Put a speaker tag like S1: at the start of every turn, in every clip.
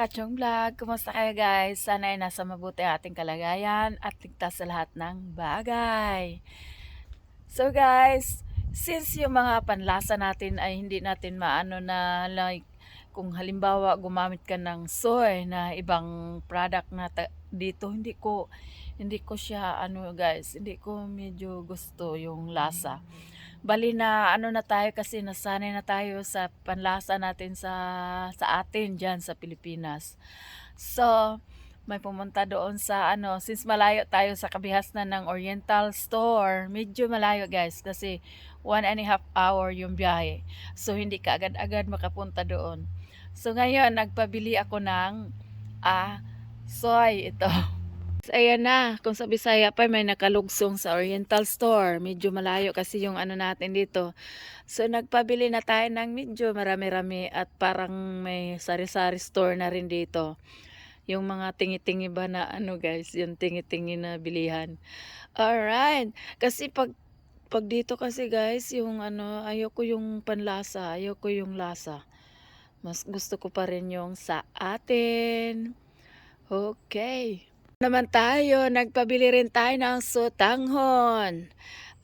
S1: Kachong Vlog! Kumusta kayo guys? Sana ay nasa mabuti ang ating kalagayan at ligtas sa lahat ng bagay. So guys, since yung mga panlasa natin ay hindi natin maano na like kung halimbawa gumamit ka ng soy na ibang product na dito hindi ko siya ano guys, hindi ko medyo gusto yung lasa. Bali na ano na tayo kasi nasanay na tayo sa panlasa natin sa atin diyan sa Pilipinas. So, may pumunta doon sa ano, since malayo tayo sa kabihasnan ng Oriental Store, medyo malayo guys kasi 1.5 hour yung biyahe. So, hindi ka agad-agad makapunta doon. So, ngayon, nagpabili ako ng soy ito. Ayan na, kung sa Bisaya pa may nakalugsong sa Oriental Store. Medyo malayo kasi yung ano natin dito. So nagpabili na tayo ng medyo marami-rami at parang may sari-sari store na rin dito. Yung mga tingi-tingi ba na ano guys, yung tingi-tingi na bilihan. Alright, kasi pag dito kasi guys, yung ano, ayoko yung panlasa, ayoko yung lasa. Mas gusto ko pa rin yung sa atin. Okay. Naman tayo, nagpabili rin tayo ng sotanghon.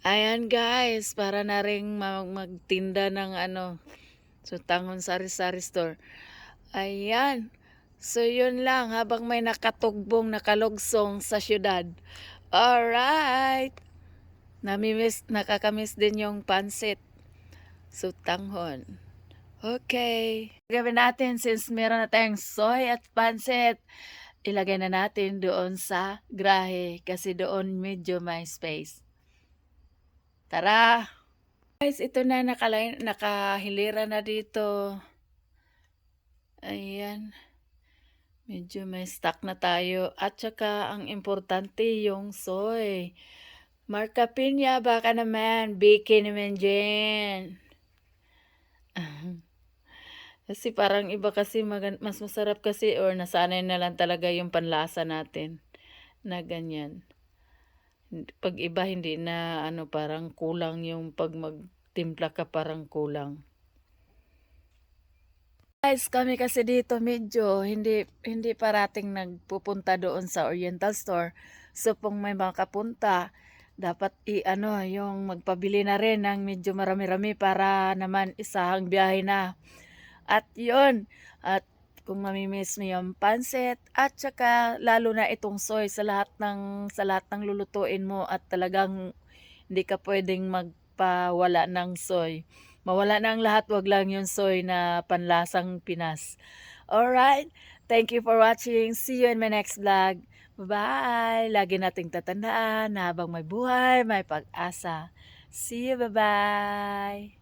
S1: Ayan guys, para na ring magtinda ng ano, sotanghon sari-sari store. Ayan. So yun lang, habang may nakatugbong nakalugsong sa syudad. Alright. Nakakamiss din yung pansit. Sotanghon. Okay. Gawin natin since meron na tayong soy at pansit. Ilagay na natin doon sa grahe kasi doon medyo may space. Tara! Guys, ito na nakahilera na dito. Ayan. Medyo may stock na tayo. At saka ang importante yung soy. Marca Piña, baka naman. Bake naman dyan. Kasi parang iba kasi mas masarap kasi or nasanay na lang talaga yung panlasa natin na ganyan. Pag iba hindi na ano parang kulang yung pag magtimpla ka parang kulang. Guys, kami kasi dito medyo hindi parating nagpupunta doon sa Oriental Store. So kung may makapunta, dapat ano yung magpabili na rin ng medyo marami-rami para naman isang biyahe na. At yun, at kung mamimiss mo yung pansit at saka lalo na itong soy sa lahat ng lulutuin mo at talagang hindi ka pwedeng magpawala ng soy. Mawala na ang lahat, wag lang yung soy na panlasang Pinas. Alright, thank you for watching. See you in my next vlog. Bye-bye! Lagi nating tatandaan na habang may buhay, may pag-asa. See you, bye-bye!